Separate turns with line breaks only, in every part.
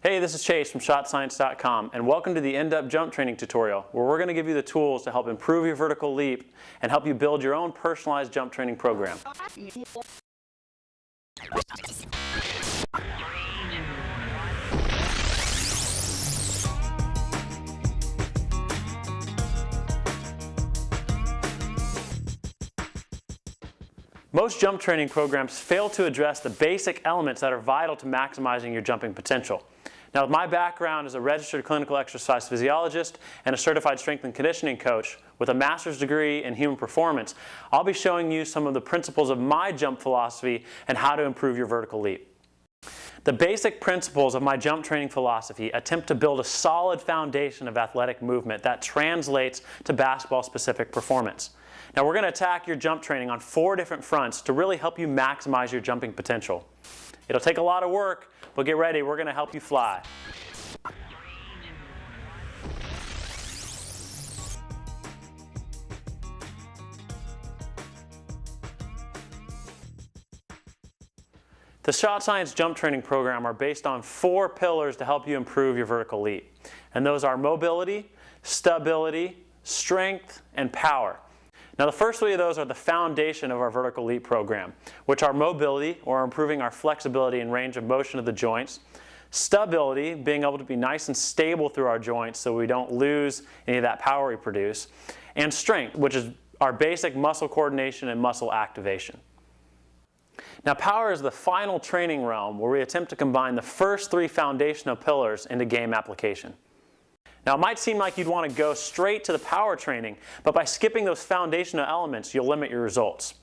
Hey, this is Chase from ShotScience.com, and welcome to the in-depth jump training tutorial, where we're going to give you the tools to help improve your vertical leap and help you build your own personalized jump training program. Most jump training programs fail to address the basic elements that are vital to maximizing your jumping potential. Now, with my background as a registered clinical exercise physiologist and a certified strength and conditioning coach with a master's degree in human performance, I'll be showing you some of the principles of my jump philosophy and how to improve your vertical leap. The basic principles of my jump training philosophy attempt to build a solid foundation of athletic movement that translates to basketball-specific performance. Now, we're going to attack your jump training on 4 different fronts to really help you maximize your jumping potential. It'll take a lot of work, but get ready, we're going to help you fly. The ShotScience jump training program are based on 4 pillars to help you improve your vertical leap. And those are mobility, stability, strength, and power. Now, the first 3 of those are the foundation of our vertical leap program, which are mobility, or improving our flexibility and range of motion of the joints, stability, being able to be nice and stable through our joints so we don't lose any of that power we produce, and strength, which is our basic muscle coordination and muscle activation. Now, power is the final training realm where we attempt to combine the first 3 foundational pillars into game application. Now, it might seem like you'd want to go straight to the power training, but by skipping those foundational elements, you'll limit your results.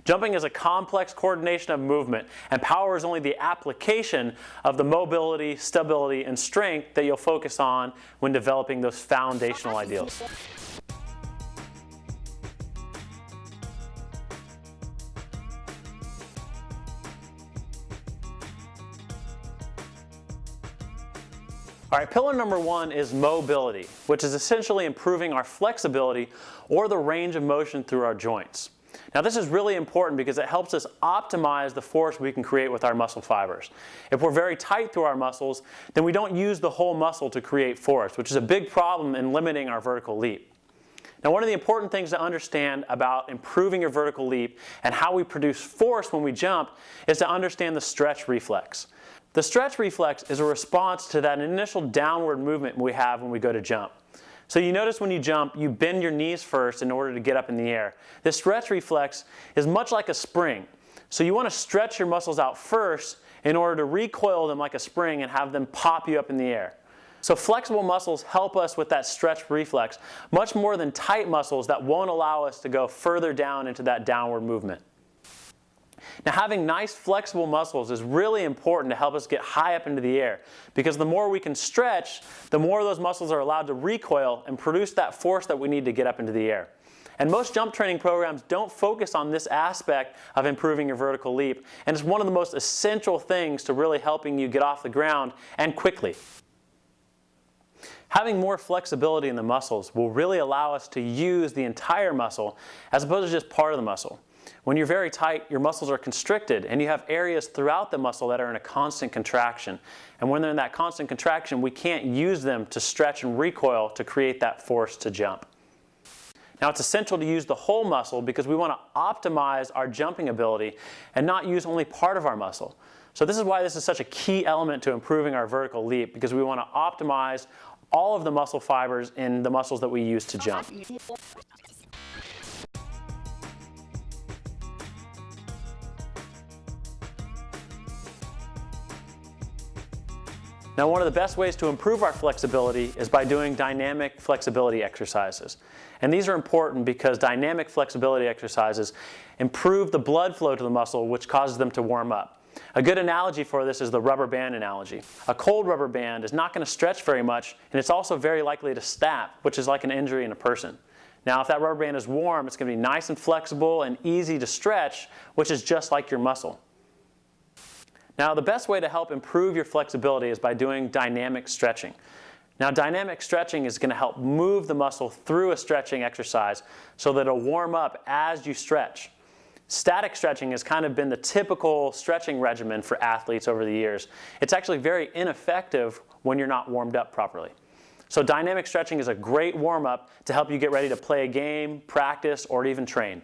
Jumping is a complex coordination of movement, and power is only the application of the mobility, stability, and strength that you'll focus on when developing those foundational ideals. All right, pillar number 1 is mobility, which is essentially improving our flexibility or the range of motion through our joints. Now, this is really important because it helps us optimize the force we can create with our muscle fibers. If we're very tight through our muscles, then we don't use the whole muscle to create force, which is a big problem in limiting our vertical leap. Now, one of the important things to understand about improving your vertical leap and how we produce force when we jump is to understand the stretch reflex. The stretch reflex is a response to that initial downward movement we have when we go to jump. So you notice when you jump, you bend your knees first in order to get up in the air. This stretch reflex is much like a spring. So you want to stretch your muscles out first in order to recoil them like a spring and have them pop you up in the air. So flexible muscles help us with that stretch reflex much more than tight muscles that won't allow us to go further down into that downward movement. Now, having nice flexible muscles is really important to help us get high up into the air, because the more we can stretch, the more those muscles are allowed to recoil and produce that force that we need to get up into the air. And most jump training programs don't focus on this aspect of improving your vertical leap, and it's one of the most essential things to really helping you get off the ground and quickly. Having more flexibility in the muscles will really allow us to use the entire muscle as opposed to just part of the muscle. When you're very tight, your muscles are constricted, and you have areas throughout the muscle that are in a constant contraction. And when they're in that constant contraction, we can't use them to stretch and recoil to create that force to jump. Now, it's essential to use the whole muscle because we want to optimize our jumping ability and not use only part of our muscle. So this is why this is such a key element to improving our vertical leap, because we want to optimize all of the muscle fibers in the muscles that we use to jump. Now, one of the best ways to improve our flexibility is by doing dynamic flexibility exercises. And these are important because dynamic flexibility exercises improve the blood flow to the muscle, which causes them to warm up. A good analogy for this is the rubber band analogy. A cold rubber band is not going to stretch very much, and it's also very likely to snap, which is like an injury in a person. Now, if that rubber band is warm, it's going to be nice and flexible and easy to stretch, which is just like your muscle. Now, the best way to help improve your flexibility is by doing dynamic stretching. Now, dynamic stretching is going to help move the muscle through a stretching exercise so that it'll warm up as you stretch. Static stretching has kind of been the typical stretching regimen for athletes over the years. It's actually very ineffective when you're not warmed up properly. So dynamic stretching is a great warm-up to help you get ready to play a game, practice, or even train.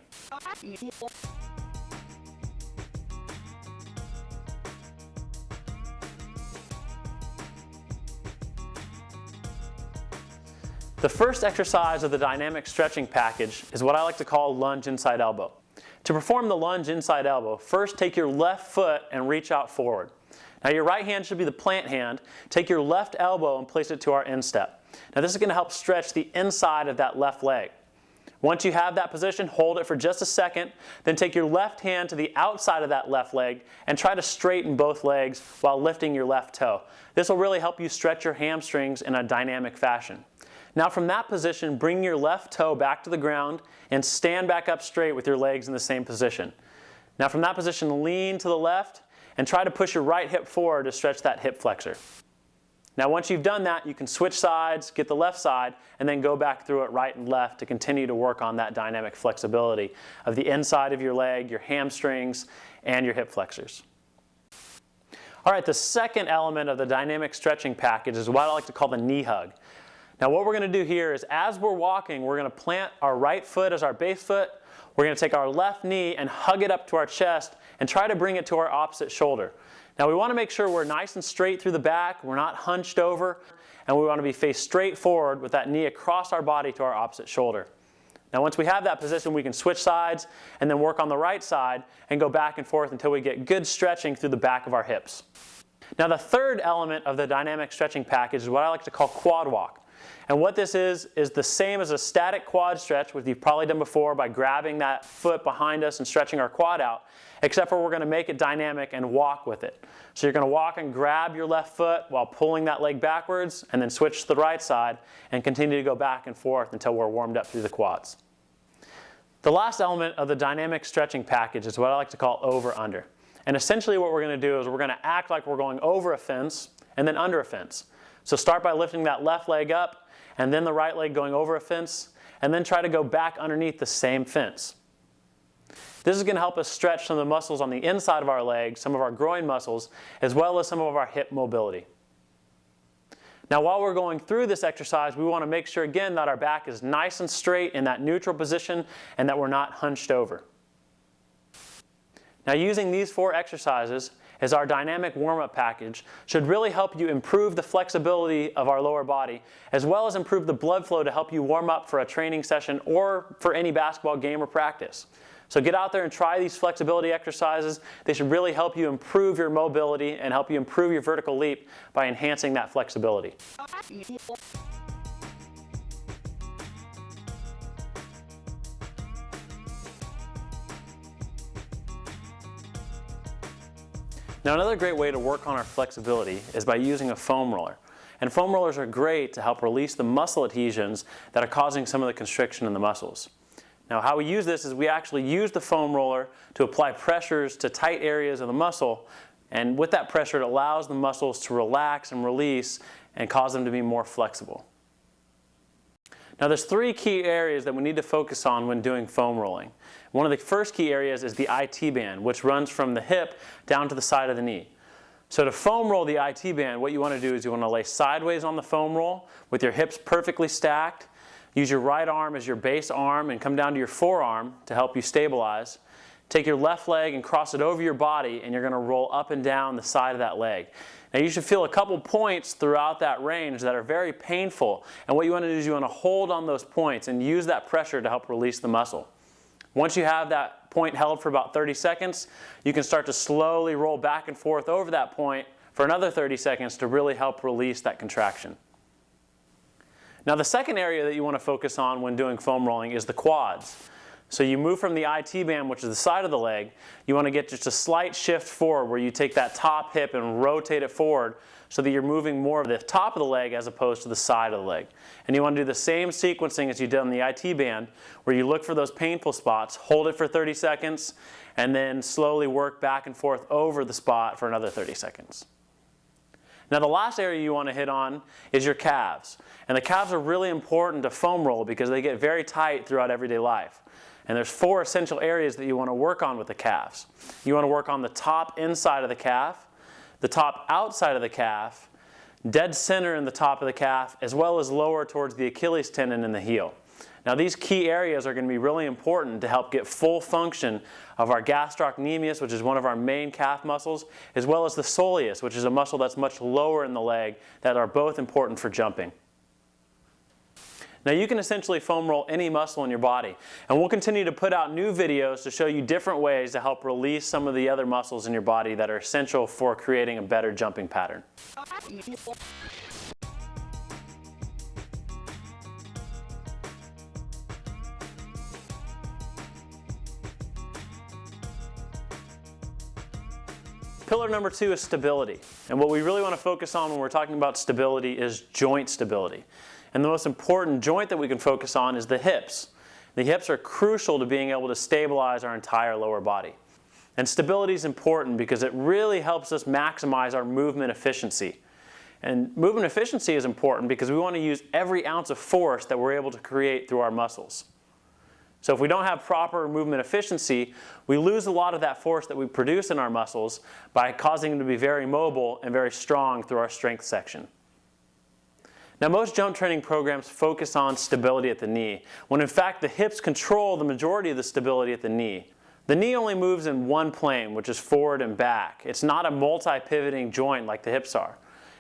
The first exercise of the dynamic stretching package is what I like to call lunge inside elbow. To perform the lunge inside elbow, first take your left foot and reach out forward. Now your right hand should be the plant hand. Take your left elbow and place it to our instep. Now this is going to help stretch the inside of that left leg. Once you have that position, hold it for just a second, then take your left hand to the outside of that left leg and try to straighten both legs while lifting your left toe. This will really help you stretch your hamstrings in a dynamic fashion. Now from that position, bring your left toe back to the ground and stand back up straight with your legs in the same position. Now from that position, lean to the left and try to push your right hip forward to stretch that hip flexor. Now once you've done that, you can switch sides, get the left side, and then go back through it right and left to continue to work on that dynamic flexibility of the inside of your leg, your hamstrings, and your hip flexors. All right, the second element of the dynamic stretching package is what I like to call the knee hug. Now what we're going to do here is as we're walking, we're going to plant our right foot as our base foot. We're going to take our left knee and hug it up to our chest and try to bring it to our opposite shoulder. Now we want to make sure we're nice and straight through the back, we're not hunched over, and we want to be faced straight forward with that knee across our body to our opposite shoulder. Now once we have that position, we can switch sides and then work on the right side and go back and forth until we get good stretching through the back of our hips. Now the third element of the dynamic stretching package is what I like to call quad walk. And what this is the same as a static quad stretch, which you've probably done before by grabbing that foot behind us and stretching our quad out, except for we're going to make it dynamic and walk with it. So you're going to walk and grab your left foot while pulling that leg backwards and then switch to the right side and continue to go back and forth until we're warmed up through the quads. The last element of the dynamic stretching package is what I like to call over-under. And essentially what we're going to do is we're going to act like we're going over a fence and then under a fence. So start by lifting that left leg up and then the right leg going over a fence, and then try to go back underneath the same fence. This is going to help us stretch some of the muscles on the inside of our legs, some of our groin muscles, as well as some of our hip mobility. Now while we're going through this exercise, we want to make sure again that our back is nice and straight in that neutral position and that we're not hunched over. Now using these 4 exercises as our dynamic warm-up package should really help you improve the flexibility of our lower body, as well as improve the blood flow to help you warm up for a training session or for any basketball game or practice. So get out there and try these flexibility exercises. They should really help you improve your mobility and help you improve your vertical leap by enhancing that flexibility. Now another great way to work on our flexibility is by using a foam roller. And foam rollers are great to help release the muscle adhesions that are causing some of the constriction in the muscles. Now how we use this is we actually use the foam roller to apply pressures to tight areas of the muscle, and with that pressure it allows the muscles to relax and release and cause them to be more flexible. Now there's 3 key areas that we need to focus on when doing foam rolling. One of the first key areas is the IT band, which runs from the hip down to the side of the knee. So to foam roll the IT band, what you want to do is you want to lay sideways on the foam roll with your hips perfectly stacked. Use your right arm as your base arm and come down to your forearm to help you stabilize. Take your left leg and cross it over your body, and you're going to roll up and down the side of that leg. Now you should feel a couple points throughout that range that are very painful, and what you want to do is you want to hold on those points and use that pressure to help release the muscle. Once you have that point held for about 30 seconds, you can start to slowly roll back and forth over that point, for another 30 seconds to really help release that contraction. Now the second area that you want to focus on when doing foam rolling is the quads. So you move from the IT band, which is the side of the leg, you want to get just a slight shift forward where you take that top hip and rotate it forward so that you're moving more of the top of the leg as opposed to the side of the leg. And you want to do the same sequencing as you did on the IT band, where you look for those painful spots, hold it for 30 seconds, and then slowly work back and forth over the spot for another 30 seconds. Now the last area you want to hit on is your calves. And the calves are really important to foam roll because they get very tight throughout everyday life. And there's 4 essential areas that you want to work on with the calves. You want to work on the top inside of the calf, the top outside of the calf, dead center in the top of the calf, as well as lower towards the Achilles tendon in the heel. Now these key areas are going to be really important to help get full function of our gastrocnemius, which is one of our main calf muscles, as well as the soleus, which is a muscle that's much lower in the leg, that are both important for jumping. Now you can essentially foam roll any muscle in your body, and we'll continue to put out new videos to show you different ways to help release some of the other muscles in your body that are essential for creating a better jumping pattern. Pillar number 2 is stability. And what we really want to focus on when we're talking about stability is joint stability. And the most important joint that we can focus on is the hips. The hips are crucial to being able to stabilize our entire lower body. And stability is important because it really helps us maximize our movement efficiency. And movement efficiency is important because we want to use every ounce of force that we're able to create through our muscles. So if we don't have proper movement efficiency, we lose a lot of that force that we produce in our muscles by causing them to be very mobile and very strong through our strength section. Now most jump training programs focus on stability at the knee, when in fact the hips control the majority of the stability at the knee. The knee only moves in one plane, which is forward and back. It's not a multi-pivoting joint like the hips are.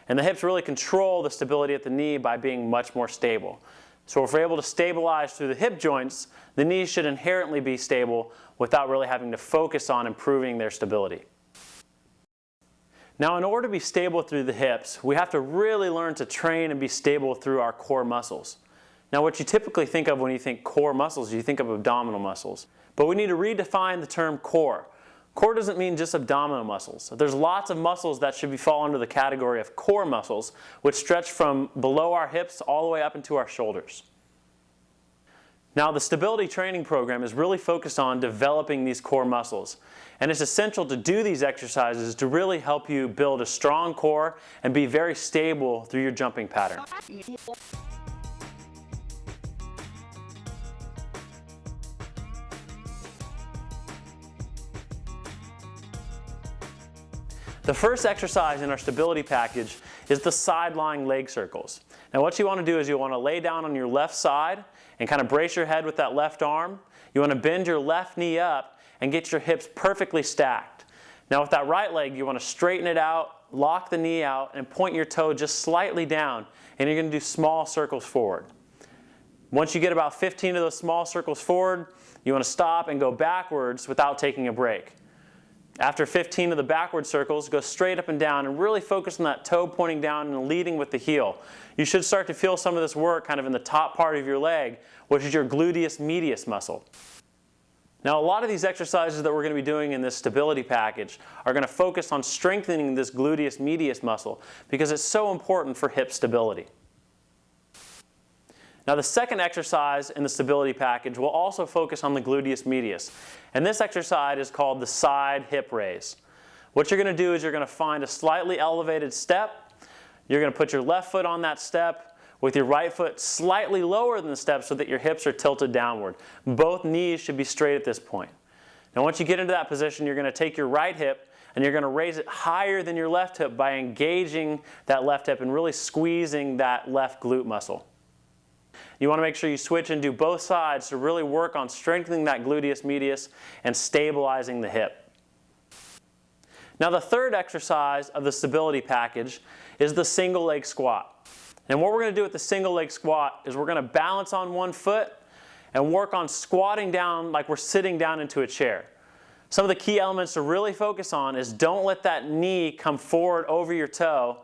And the hips really control the stability at the knee by being much more stable. So if we're able to stabilize through the hip joints, the knees should inherently be stable without really having to focus on improving their stability. Now in order to be stable through the hips, we have to really learn to train and be stable through our core muscles. Now what you typically think of when you think core muscles, you think of abdominal muscles. But we need to redefine the term core. Core doesn't mean just abdominal muscles. There's lots of muscles that should fall under the category of core muscles, which stretch from below our hips all the way up into our shoulders. Now the stability training program is really focused on developing these core muscles. And it's essential to do these exercises to really help you build a strong core and be very stable through your jumping pattern. The first exercise in our stability package is the side lying leg circles. Now what you want to do is you want to lay down on your left side and kind of brace your head with that left arm. You want to bend your left knee up and get your hips perfectly stacked. Now with that right leg, you want to straighten it out, lock the knee out, and point your toe just slightly down, and you're going to do small circles forward. Once you get about 15 of those small circles forward, you want to stop and go backwards without taking a break. After 15 of the backward circles, go straight up and down and really focus on that toe pointing down and leading with the heel. You should start to feel some of this work kind of in the top part of your leg, which is your gluteus medius muscle. Now a lot of these exercises that we're going to be doing in this stability package are going to focus on strengthening this gluteus medius muscle because it's so important for hip stability. Now the second exercise in the stability package will also focus on the gluteus medius. And this exercise is called the side hip raise. What you're going to do is you're going to find a slightly elevated step. You're going to put your left foot on that step with your right foot slightly lower than the step so that your hips are tilted downward. Both knees should be straight at this point. Now once you get into that position, you're going to take your right hip and you're going to raise it higher than your left hip by engaging that left hip and really squeezing that left glute muscle. You want to make sure you switch and do both sides to really work on strengthening that gluteus medius and stabilizing the hip. Now the third exercise of the stability package is the single leg squat. And what we're going to do with the single leg squat is we're going to balance on one foot and work on squatting down like we're sitting down into a chair. Some of the key elements to really focus on is don't let that knee come forward over your toe,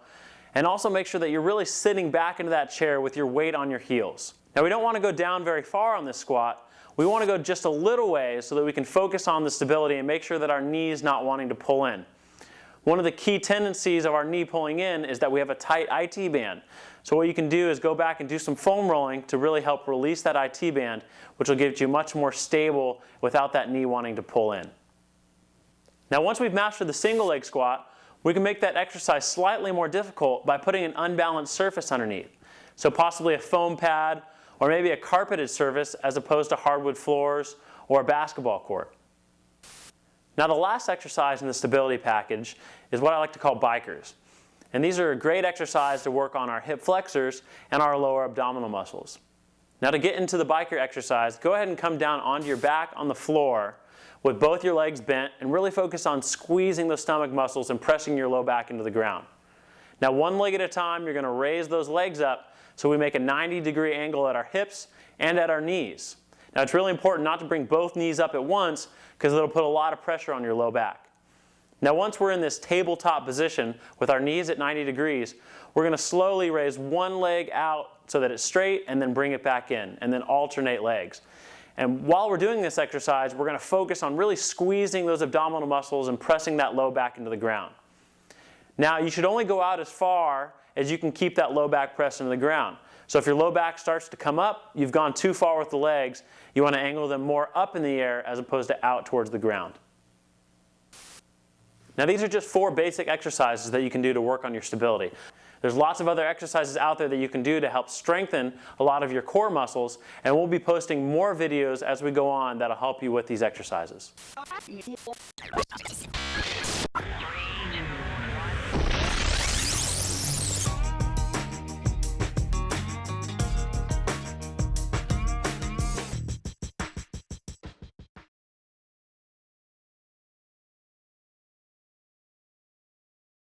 and also make sure that you're really sitting back into that chair with your weight on your heels. Now we don't want to go down very far on this squat. We want to go just a little ways so that we can focus on the stability and make sure that our knee is not wanting to pull in. One of the key tendencies of our knee pulling in is that we have a tight IT band. So what you can do is go back and do some foam rolling to really help release that IT band, which will get you much more stable without that knee wanting to pull in. Now once we've mastered the single leg squat, we can make that exercise slightly more difficult by putting an unbalanced surface underneath. So possibly a foam pad or maybe a carpeted surface as opposed to hardwood floors or a basketball court. Now the last exercise in the stability package is what I like to call bikers. And these are a great exercise to work on our hip flexors and our lower abdominal muscles. Now to get into the biker exercise, go ahead and come down onto your back on the floor with both your legs bent and really focus on squeezing those stomach muscles and pressing your low back into the ground. Now one leg at a time, you're going to raise those legs up so we make a 90-degree angle at our hips and at our knees. Now it's really important not to bring both knees up at once because it'll put a lot of pressure on your low back. Now once we're in this tabletop position with our knees at 90 degrees, we're going to slowly raise one leg out so that it's straight and then bring it back in and then alternate legs. And while we're doing this exercise, we're going to focus on really squeezing those abdominal muscles and pressing that low back into the ground. Now you should only go out as far as you can keep that low back pressed into the ground. So if your low back starts to come up, you've gone too far with the legs. You want to angle them more up in the air as opposed to out towards the ground. Now these are just 4 basic exercises that you can do to work on your stability. There's lots of other exercises out there that you can do to help strengthen a lot of your core muscles, and we'll be posting more videos as we go on that'll help you with these exercises.